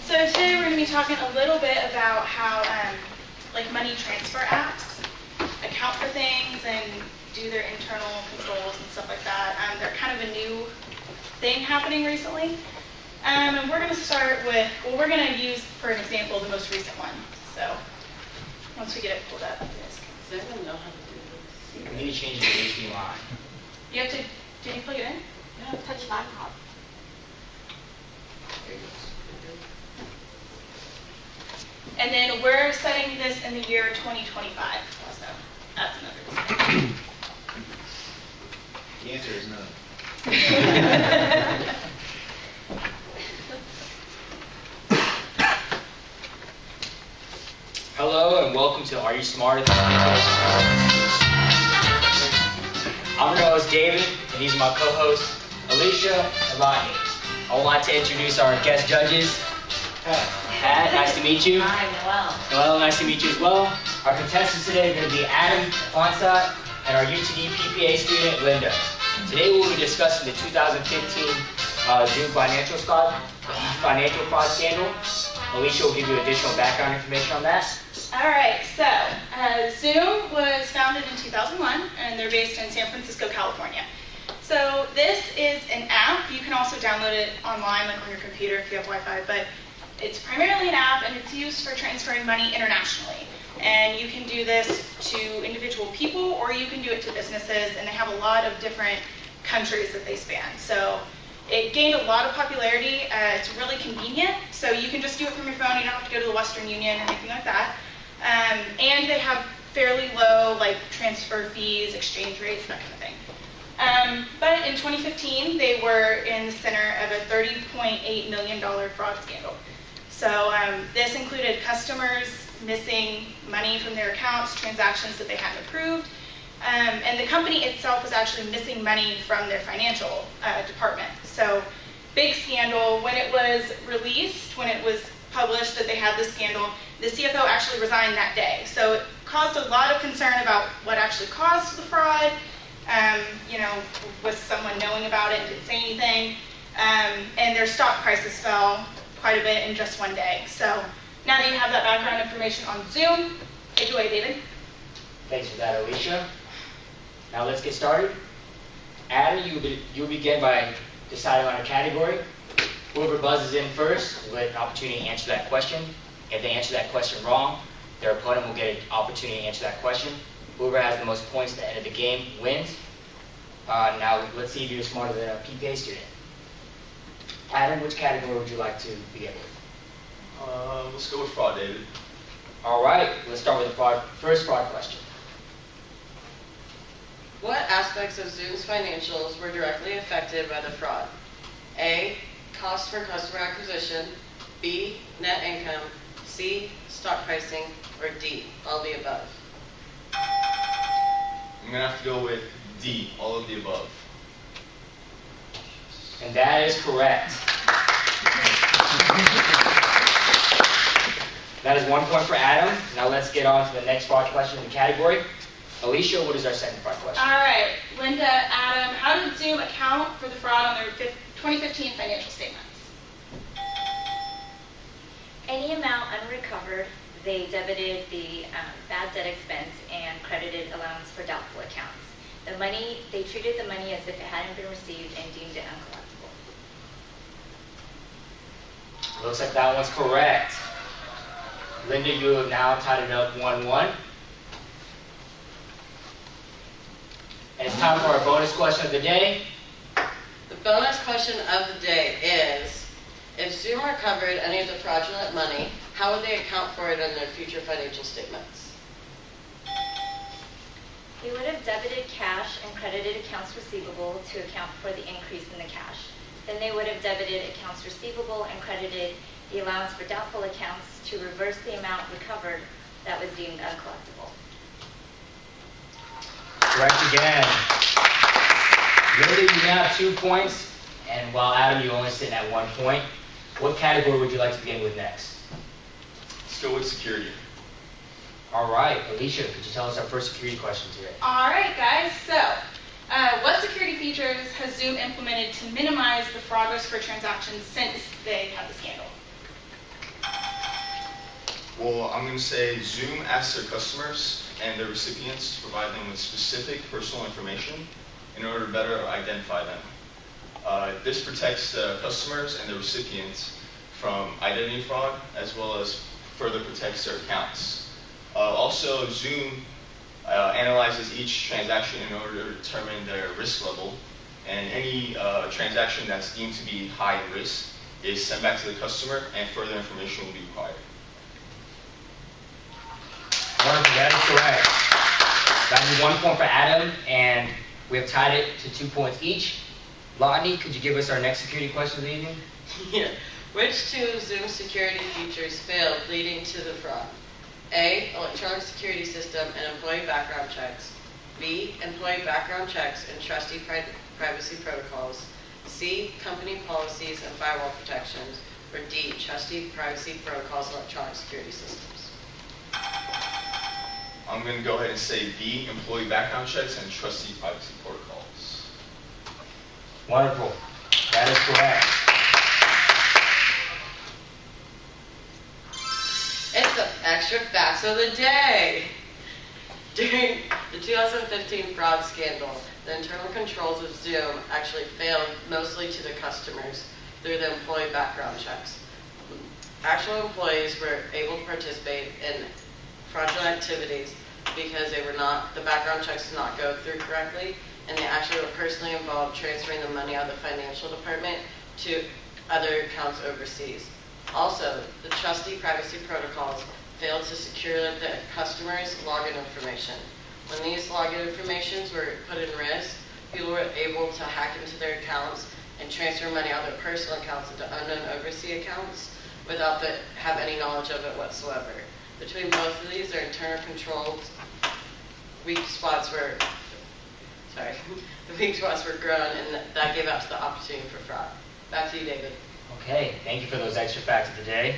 So today we're going to be talking a little bit about how like money transfer apps account for things and do their internal controls and stuff like that. They're kind of a new thing happening recently. And we're going to start with, well, we're going to use, for an example, the most recent one. So once we get it pulled up. Does anyone know how to do this? We need to change it to HDMI. You have to, did you plug it in? Yeah, touch laptop. There it goes. And then we're setting this in the year 2025. So that's another discussion. The answer is no. Hello and welcome to Are You Smarter Than You? I'm your host David, and these are my co-hosts Alicia and Rodney. I would like to introduce our guest judges. Pat, nice to meet you. Hi, Noel. Noel, nice to meet you as well. Our contestants today are going to be Adam Fonsat and our UTD PPA student Linda. Today we will be discussing the 2015 Zoom financial fraud scandal. Alicia will give you additional background information on that. All right, so Zoom was founded in 2001, and they're based in San Francisco, California. So this is an app. You can also download it online, like on your computer if you have Wi-Fi, but it's primarily an app, and it's used for transferring money internationally. And you can do this to individual people, or you can do it to businesses, and they have a lot of different countries that they span. So it gained a lot of popularity. It's really convenient, so you can just do it from your phone. You don't have to go to the Western Union or anything like that. And they have fairly low transfer fees, exchange rates, that kind of thing. But in 2015, they were in the center of a $30.8 million fraud scandal. So this included customers missing money from their accounts, transactions that they hadn't approved, and the company itself was actually missing money from their financial department. So big scandal. When it was released, when it was published that they had this scandal, the CFO actually resigned that day. So it caused a lot of concern about what actually caused the fraud. Was someone knowing about it and didn't say anything? And their stock prices fell quite a bit in just one day. So now that you have that background information on Zoom, take it away, David. Thanks for that, Alicia. Now let's get started. Adam, you'll begin by deciding on a category. Whoever buzzes in first will get an opportunity to answer that question. If they answer that question wrong, their opponent will get an opportunity to answer that question. Whoever has the most points at the end of the game wins. Now let's see if you're smarter than a PPA student. Adam, which category would you like to begin with? Let's go with fraud, David. All right, let's start with the first fraud question. What aspects of Zoom's financials were directly affected by the fraud? A, cost for customer acquisition, B, net income, C, stock pricing, or D, all the above? I'm going to have to go with D, all of the above. And that is correct. That is 1 point for Adam. Now let's get on to the next fraud question in the category. Alicia, what is our second fraud question? All right, Linda, Adam, how did Zoom account for the fraud on their 2015 financial statements? Any amount unrecovered, they debited the bad debt expense and credited allowance for doubtful accounts. The money, they treated the money as if it hadn't been received and deemed it uncollectible. Looks like that one's correct. Linda, you have now tied it up 1-1. And it's time for our bonus question of the day. The bonus question of the day is, if Zoom recovered any of the fraudulent money, how would they account for it in their future financial statements? They would have debited cash and credited accounts receivable to account for the increase in the cash. Then they would have debited accounts receivable and credited the allowance for doubtful accounts to reverse the amount recovered that was deemed uncollectible. Correct again. Linda, you now have 2 points, and while Adam, you're only sitting at 1 point. What category would you like to begin with next? Let's go with security. All right, Alicia, could you tell us our first security question today? All right, guys. So, what security features has Zoom implemented to minimize the fraud risk for transactions since they had the scandal? Well, I'm going to say Zoom asks their customers and their recipients to provide them with specific personal information in order to better identify them. This protects the customers and the recipients from identity fraud, as well as further protects their accounts. Also, Zoom analyzes each transaction in order to determine their risk level, and any transaction that's deemed to be high risk is sent back to the customer, and further information will be required. Wonderful, that is correct. That is 1 point for Adam, and we have tied it to 2 points each. Lotney, could you give us our next security question of the evening? Yeah. Which two Zoom security features failed, leading to the fraud? A, electronic security system and employee background checks. B, employee background checks and trustee privacy protocols. C, company policies and firewall protections. Or D, trustee privacy protocols and electronic security systems. I'm going to go ahead and say B, employee background checks and trustee privacy protocols. Wonderful. That is correct. It's the extra facts of the day. During the 2015 fraud scandal, the internal controls of Zoom actually failed mostly to the customers through the employee background checks. Actual employees were able to participate in fraudulent activities because the background checks did not go through correctly, and they actually were personally involved transferring the money out of the financial department to other accounts overseas. Also, the trustee privacy protocols failed to secure the customer's login information. When these login informations were put in risk, people were able to hack into their accounts and transfer money out of their personal accounts into unknown overseas accounts without have any knowledge of it whatsoever. Between both of these, their internal controls weak spots were grown, and that gave us the opportunity for fraud. Back to you, David. Okay, thank you for those extra facts of the day.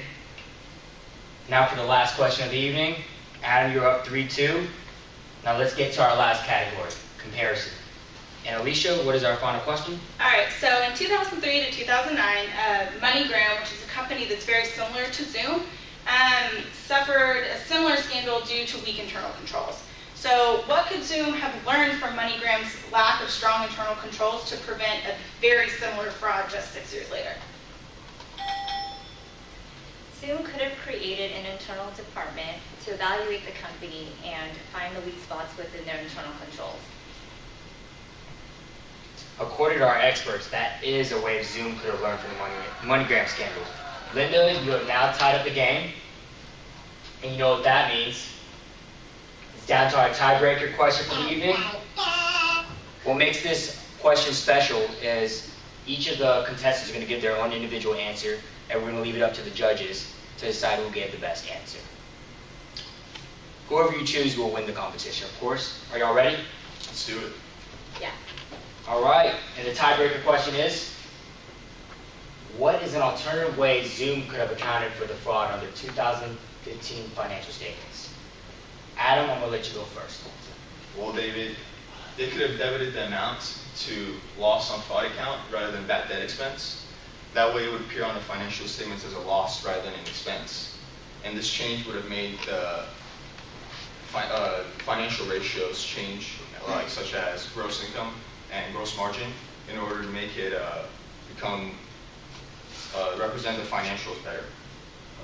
Now for the last question of the evening. Adam, you're up 3-2. Now let's get to our last category, comparison. And Alicia, what is our final question? All right, so in 2003 to 2009, MoneyGram, which is a company that's very similar to Zoom, suffered a similar scandal due to weak internal controls. So what could Zoom have learned from MoneyGram's lack of strong internal controls to prevent a very similar fraud just 6 years later? Zoom could have created an internal department to evaluate the company and find the weak spots within their internal controls. According to our experts, that is a way Zoom could have learned from the MoneyGram scandal. Linda, you have now tied up the game, and you know what that means. It's down to our tiebreaker question for the evening. What makes this question special is each of the contestants are going to give their own individual answer, and we're going to leave it up to the judges to decide who gave the best answer. Whoever you choose will win the competition, of course. Are y'all ready? Let's do it. Yeah. All right, and the tiebreaker question is, what is an alternative way Zoom could have accounted for the fraud on their 2015 financial statements? Adam, I'm going to let you go first. Well, David, they could have debited the amount to loss on fraud account rather than bad debt expense. That way it would appear on the financial statements as a loss rather than an expense. And this change would have made the financial ratios change, such as gross income and gross margin, in order to make it represent the financials better.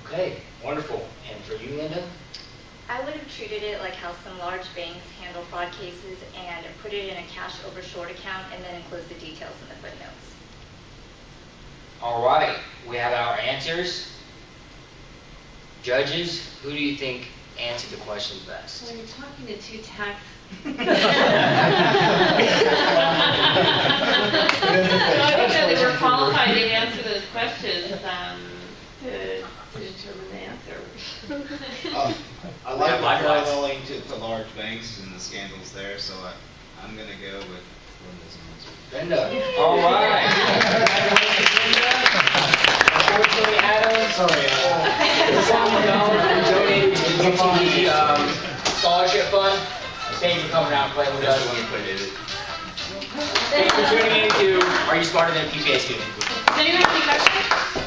Okay, wonderful. And for you, Linda? I would have treated it like how some large banks handle fraud cases and put it in a cash over short account and then enclose the details in the footnotes. All right, we have our answers. Judges, who do you think answered the question best? Well, you're talking to two tax. So I think that they were qualified to answer those questions to determine the answer. I like Yeah, the likewise. paralleling to large banks and the scandals there, so I'm going to go with Linda's answer. Linda. All right. Unfortunately, Adam, sorry. $1,000 donated to the UTV scholarship fund. Thank you for coming out and playing with us. That's when you play, David. Thank you for tuning in to Are You Smarter Than a PPA Student? Does anyone have any questions?